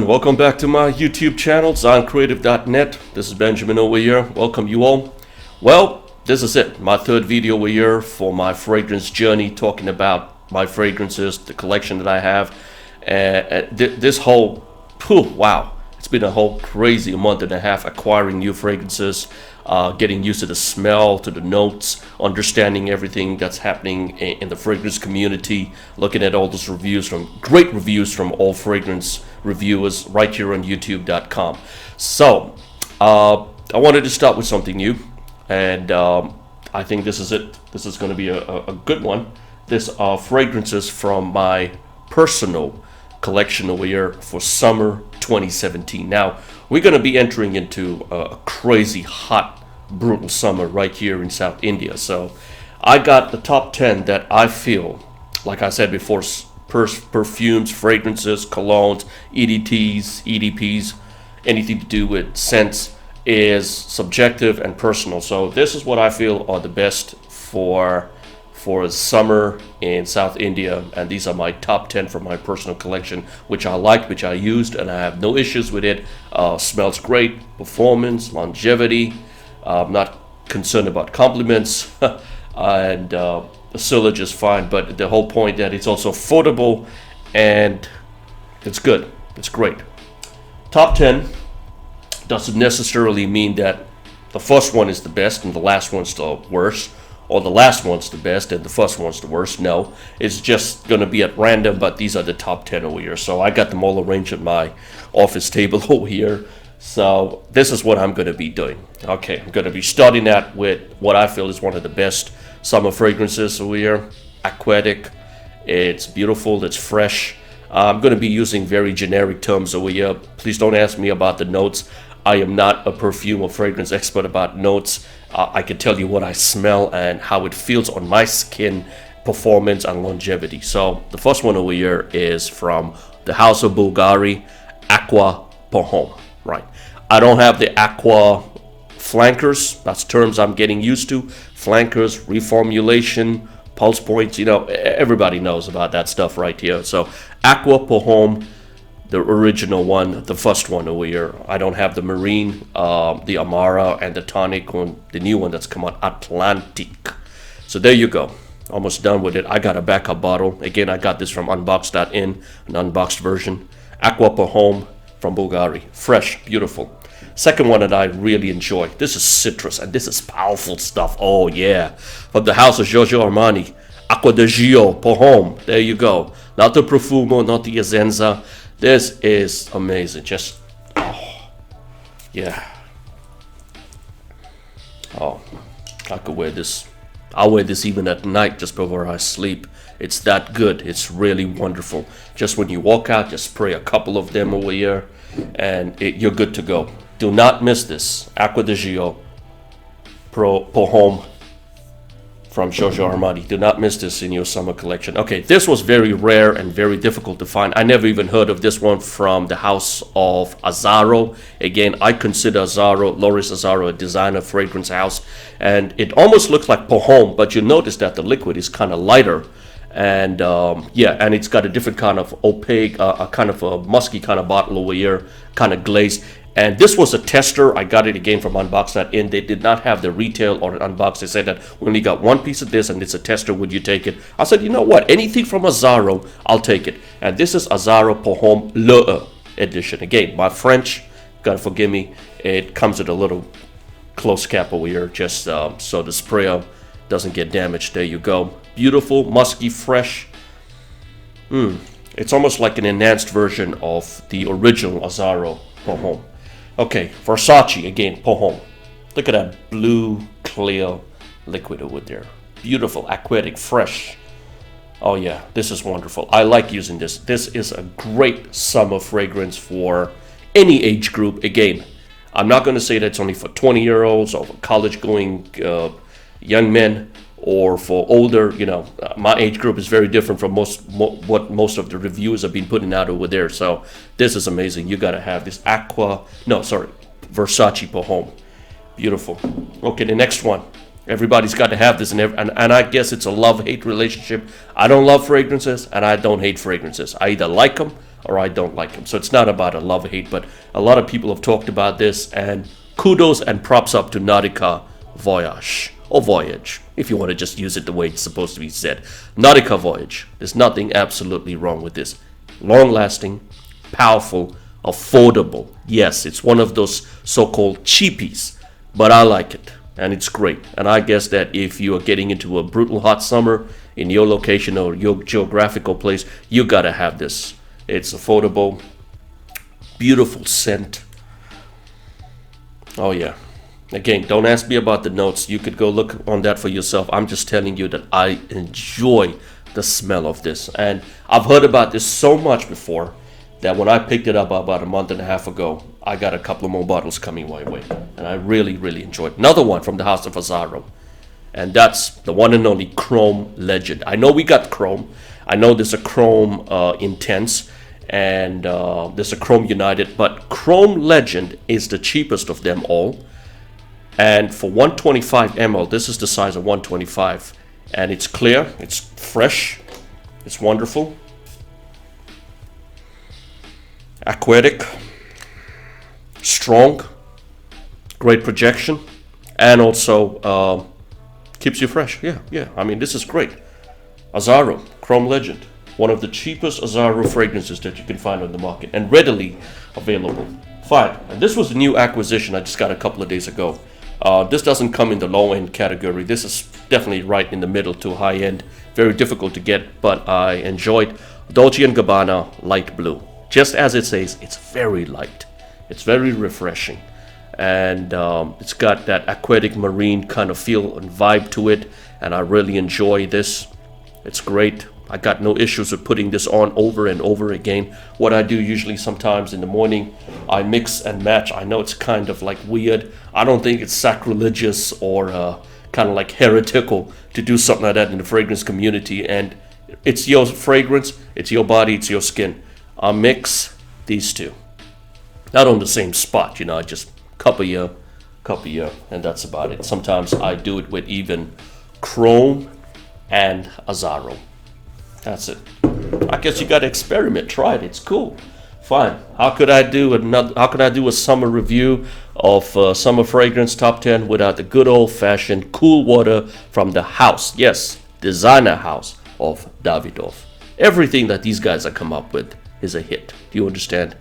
everyone, welcome back to my YouTube channel, ZionCreative.net. This is Benjamin over here. Welcome you all. Well, this is it, my third video over here for my fragrance journey, talking about my fragrances, the collection that I have. This whole, wow, it's been a whole crazy month and a half acquiring new fragrances, getting used to the smell, to the notes, understanding everything that's happening in the fragrance community, looking at all those reviews, great reviews from all fragrance reviewers right here on youtube.com. So I wanted to start with something new, and I think this is it. This is going to be a good one. This are fragrances from my personal collection over here for summer 2017. Now we're going to be entering into a crazy hot, brutal summer right here in South India. So I got the top 10 that I feel, like I said before, perfumes, fragrances, colognes, EDTs, EDPs, anything to do with scents is subjective and personal. So this is what I feel are the best for summer in South India, and these are my top 10 from my personal collection, which I liked, which I used, and I have no issues with it. Smells great, performance, longevity. I'm not concerned about compliments, and the sillage is fine, but the whole point that it's also affordable and it's good, it's great. Top 10 doesn't necessarily mean that the first one is the best and the last one's the worst, or the last one's the best and the first one's the worst. No, it's just going to be at random, but these are the top 10 over here. So I got them all arranged at my office table over here. So this is what I'm going to be doing. Okay, I'm going to be starting out with what I feel is one of the best summer fragrances over here. Aquatic. It's beautiful, it's fresh. I'm going to be using very generic terms over here. Please don't ask me about the notes. I am not a perfume or fragrance expert about notes. I can tell you what I smell and how it feels on my skin, performance and longevity. So the first one over here is from the house of Bvlgari, Aqua for Homme. Right. I don't have the Aqua flankers. That's terms I'm getting used to. Flankers, reformulation, pulse points. You know, everybody knows about that stuff right here. So Aqua for Homme, the original one, the first one over here. I don't have the Marine, the Amara, and the Tonic one, the new one that's come out, Atlantic. So there you go. Almost done with it. I got a backup bottle. Again, I got this from unboxed.in, an unboxed version. Aqua for Homme from Bvlgari. Fresh, beautiful. Second one that I really enjoy. This is citrus, and this is powerful stuff. Oh, yeah. From the house of Giorgio Armani, Acqua di Gio for Homme. There you go. Not the Profumo, not the Essenza. This is amazing. Just, oh, yeah. Oh, I could wear this. I'll wear this even at night just before I sleep. It's that good. It's really wonderful. Just when you walk out, just spray a couple of them over here, and you're good to go. Do not miss this. Acqua di Gio for Homme from Giorgio Armani. Do not miss this in your summer collection. Okay, this was very rare and very difficult to find. I never even heard of this one from the house of Azzaro. Again, I consider Azzaro, Loris Azzaro, a designer fragrance house, and it almost looks like pour homme, but you notice that the liquid is kind of lighter, and yeah, and it's got a different kind of opaque, a kind of a musky kind of bottle over here, kind of glazed. And this was a tester. I got it again from unboxed.in. They did not have the retail or unboxed. They said that we only got one piece of this and it's a tester. Would you take it? I said, you know what? Anything from Azzaro, I'll take it. And this is Azzaro pour Homme Le edition. Again, my French, gotta forgive me. It comes with a little close cap over here, just so the sprayer doesn't get damaged. There you go. Beautiful, musky, fresh. It's almost like an enhanced version of the original Azzaro pour Homme. Okay, Versace, again, pour Homme. Look at that blue, clear liquid over there. Beautiful, aquatic, fresh. Oh yeah, this is wonderful. I like using this. This is a great summer fragrance for any age group. Again, I'm not going to say that it's only for 20-year-olds or for college-going young men, or for older. You know, my age group is very different from what most of the reviewers have been putting out over there. So this is amazing. You got to have this Versace pour Homme. Beautiful. Okay, the next one. Everybody's got to have this, and I guess it's a love-hate relationship. I don't love fragrances, and I don't hate fragrances. I either like them or I don't like them. So it's not about a love-hate, but a lot of people have talked about this, and kudos and props up to Nautica Voyage, or Voyage, if you want to just use it the way it's supposed to be said. Nautica Voyage. There's nothing absolutely wrong with this. Long-lasting, powerful, affordable. Yes, it's one of those so-called cheapies, but I like it. And it's great. And I guess that if you are getting into a brutal hot summer in your location or your geographical place, you gotta have this. It's affordable, beautiful scent. Oh yeah. Again, don't ask me about the notes. You could go look on that for yourself. I'm just telling you that I enjoy the smell of this. And I've heard about this so much before that when I picked it up about a month and a half ago, I got a couple of more bottles coming my way. And I really, really enjoyed it. Another one from the house of Azzaro. And that's the one and only Chrome Legend. I know we got Chrome. I know there's a Chrome Intense. And there's a Chrome United. But Chrome Legend is the cheapest of them all. And for 125 ml, this is the size of 125. And it's clear. It's fresh. It's wonderful. Aquatic, strong, great projection, and also keeps you fresh. Yeah. I mean, this is great. Azzaro, Chrome Legend, one of the cheapest Azzaro fragrances that you can find on the market and readily available. Fine. And this was a new acquisition I just got a couple of days ago. This doesn't come in the low-end category. This is definitely right in the middle to high-end. Very difficult to get, but I enjoyed Dolce & Gabbana Light Blue. Just as it says, it's very light. It's very refreshing. And it's got that aquatic marine kind of feel and vibe to it. And I really enjoy this. It's great. I got no issues with putting this on over and over again. What I do usually sometimes in the morning, I mix and match. I know it's kind of like weird. I don't think it's sacrilegious or kind of like heretical to do something like that in the fragrance community. And it's your fragrance, it's your body, it's your skin. I mix these two. Not on the same spot, I just cup of here, and that's about it. Sometimes I do it with even Chrome and Azzaro. That's it. I guess you gotta experiment, try it, it's cool. Fine. How could I do a summer review of summer fragrance top 10 without the good old-fashioned cool water from the house? Yes, designer house of Davidoff. Everything that these guys have come up with is a hit. Do you understand?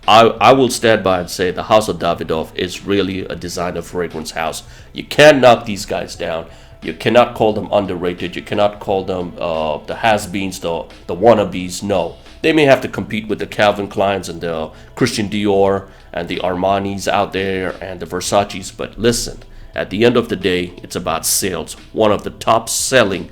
I will stand by and say the house of Davidoff is really a designer fragrance house. You can't knock these guys down. You cannot call them underrated. You cannot call them the has-beens, the wannabes. No. They may have to compete with the Calvin Kleins and the Christian Dior and the Armanis out there and the Versaces. But listen, at the end of the day, it's about sales. One of the top-selling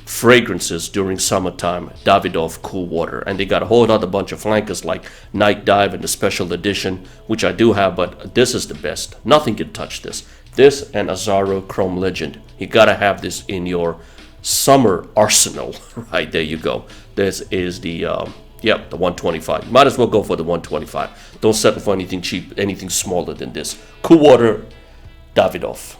fragrances during summertime, Davidoff Cool Water. And they got a whole other bunch of flankers like Night Dive and the special edition, which I do have, but this is the best. Nothing can touch this. This and Azzaro Chrome Legend. You gotta have this in your summer arsenal. Right, there you go. This is the 125. You might as well go for the 125. Don't settle for anything cheap, anything smaller than this. Cool Water, Davidoff.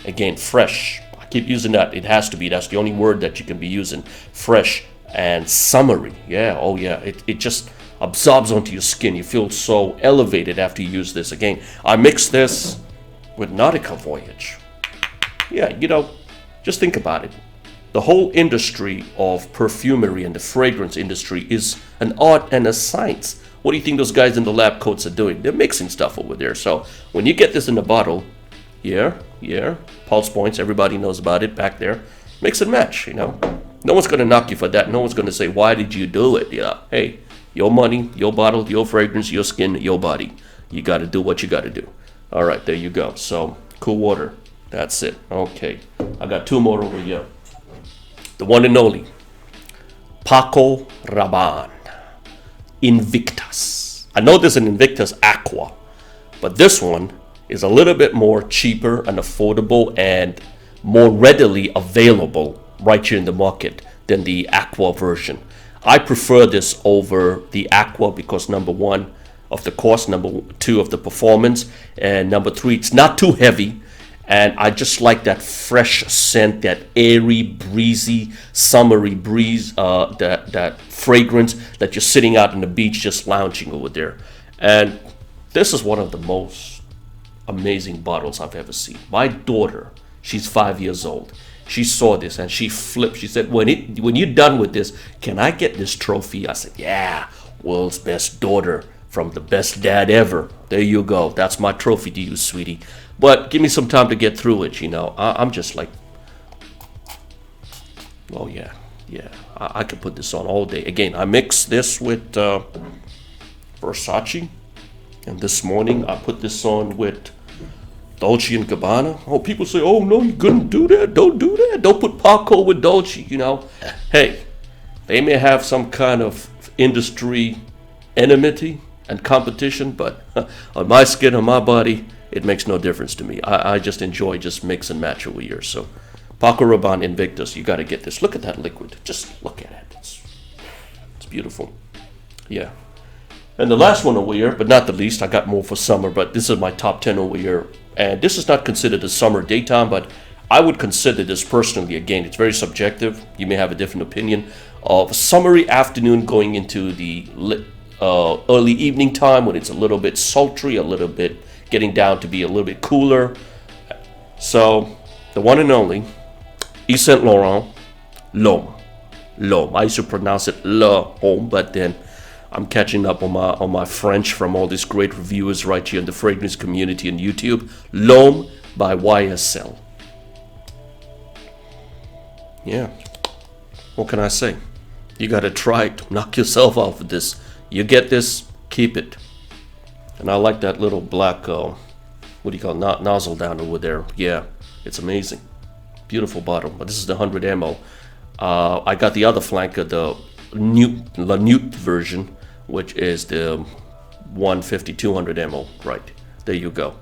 Again, fresh. Keep using that. It has to be. That's the only word that you can be using. Fresh and summery. Yeah, oh yeah. It just absorbs onto your skin. You feel so elevated after you use this. Again, I mix this with Nautica Voyage. Yeah, just think about it. The whole industry of perfumery and the fragrance industry is an art and a science. What do you think those guys in the lab coats are doing? They're mixing stuff over there. So when you get this in a bottle, yeah, pulse points, everybody knows about it back there. Mix and match, No one's going to knock you for that. No one's going to say, why did you do it? Hey, your money, your bottle, your fragrance, your skin, your body. You got to do what you got to do. All right, there you go. So, Cool Water. That's it. Okay. I got two more over here. The one and only Paco Rabanne. Invictus. I know there's an Invictus Aqua, but this one is a little bit more cheaper and affordable and more readily available right here in the market than the Aqua version. I prefer this over the Aqua because number one, of the cost, number two, of the performance, and number three, it's not too heavy, And I just like that fresh scent, that airy, breezy, summery breeze, that fragrance that you're sitting out on the beach just lounging over there. And this is one of the most amazing bottles I've ever seen. My daughter, she's 5 years old. She saw this and she flipped. She said, when you're done with this, can I get this trophy? I said, yeah, world's best daughter from the best dad ever. There you go. That's my trophy to you, sweetie. But give me some time to get through it, you know. I'm just like, oh yeah, I could put this on all day. Again, I mixed this with Versace, and this morning I put this on with Dolce and Gabbana. Oh, people say, oh no, you couldn't do that. Don't do that. Don't put Paco with Dolce, you know. Hey, they may have some kind of industry enmity and competition, but on my skin, on my body, it makes no difference to me. I just enjoy just mix and match over here. So Paco Rabanne Invictus, you got to get this. Look at that liquid. Just look at it. It's beautiful. Yeah. And the last one over here, but not the least, I got more for summer, but this is my top 10 over here. And this is not considered a summer daytime, but I would consider this personally. Again, it's very subjective. You may have a different opinion of a summery afternoon going into the early evening time when it's a little bit sultry, a little bit getting down to be a little bit cooler. So the one and only Yves Saint Laurent L'Homme. I used to pronounce it Le Homme, but then I'm catching up on my French from all these great reviewers right here in the fragrance community on YouTube. L'Homme by YSL. Yeah. What can I say? You gotta try it. Knock yourself off with this. You get this, keep it. And I like that little black, what do you call it, nozzle down over there. Yeah, it's amazing. Beautiful bottle. But this is the 100 ml. I got the other flanker, the Newt version, which is the 150, 200 ml. Right, there you go.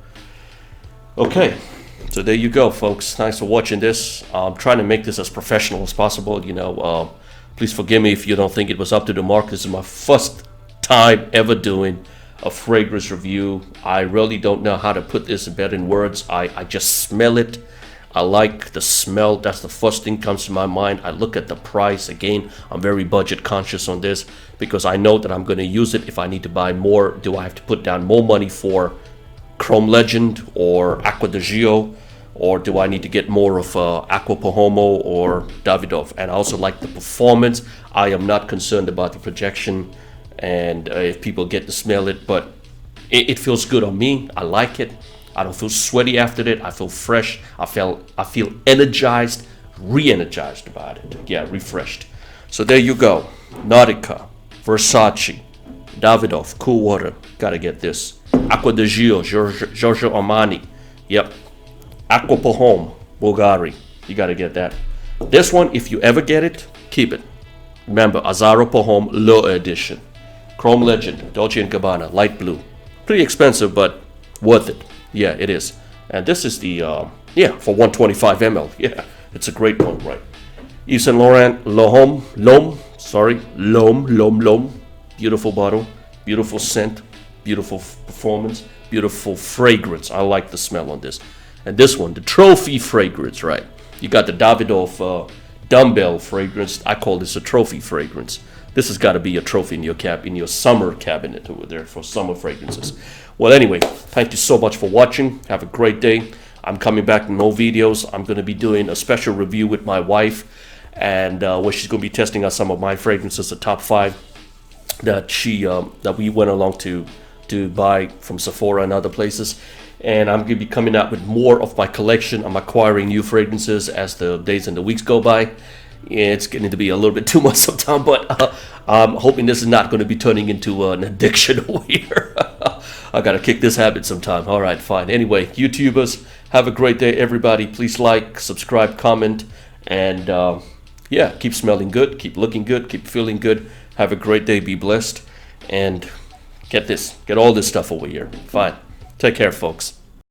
Okay, so there you go, folks. Thanks for watching this. I'm trying to make this as professional as possible. You know, please forgive me if you don't think it was up to the mark. This is my first time ever doing a fragrance review. I really don't know how to put this better in words. I just smell it. I like the smell. That's the first thing comes to my mind. I look at the price. Again, I'm very budget conscious on this because I know that I'm going to use it. If I need to buy more, do I have to put down more money for Chrome Legend or Aqua di Gio, or do I need to get more of Aqua or Davidoff? And I also like the performance. I am not concerned about the projection and if people get to smell it, but it feels good on me. I like it. I don't feel sweaty after it. I feel fresh. I feel energized, re-energized about it. Yeah, refreshed. So there you go. Nautica, Versace, Davidoff, cool water. Gotta get this. Aqua di Gio, Giorgio Armani. Yep. Aqua per homme, Bvlgari. You gotta get that. This one, if you ever get it, keep it. Remember, Azzaro per homme, low edition. Chrome Legend, Dolce & Gabbana, light blue. Pretty expensive, but worth it. Yeah, it is. And this is the, for 125 ml. Yeah, it's a great one, right? Yves Saint Laurent, L'Homme. Beautiful bottle, beautiful scent, beautiful performance, beautiful fragrance. I like the smell on this. And this one, the trophy fragrance, right? You got the Davidoff dumbbell fragrance. I call this a trophy fragrance. This has got to be a trophy in your summer cabinet over there for summer fragrances. Well, anyway, thank you so much for watching. Have a great day. I'm coming back with more videos. I'm going to be doing a special review with my wife, and where she's going to be testing out some of my fragrances, the top 5 that we went along to buy from Sephora and other places. And I'm going to be coming out with more of my collection. I'm acquiring new fragrances as the days and the weeks go by. It's getting to be a little bit too much sometimes, but I'm hoping this is not going to be turning into an addiction over here. I got to kick this habit sometime. All right, fine. Anyway, YouTubers, have a great day, everybody. Please like, subscribe, comment, and yeah, keep smelling good, keep looking good, keep feeling good. Have a great day. Be blessed, and get all this stuff over here. Fine. Take care, folks.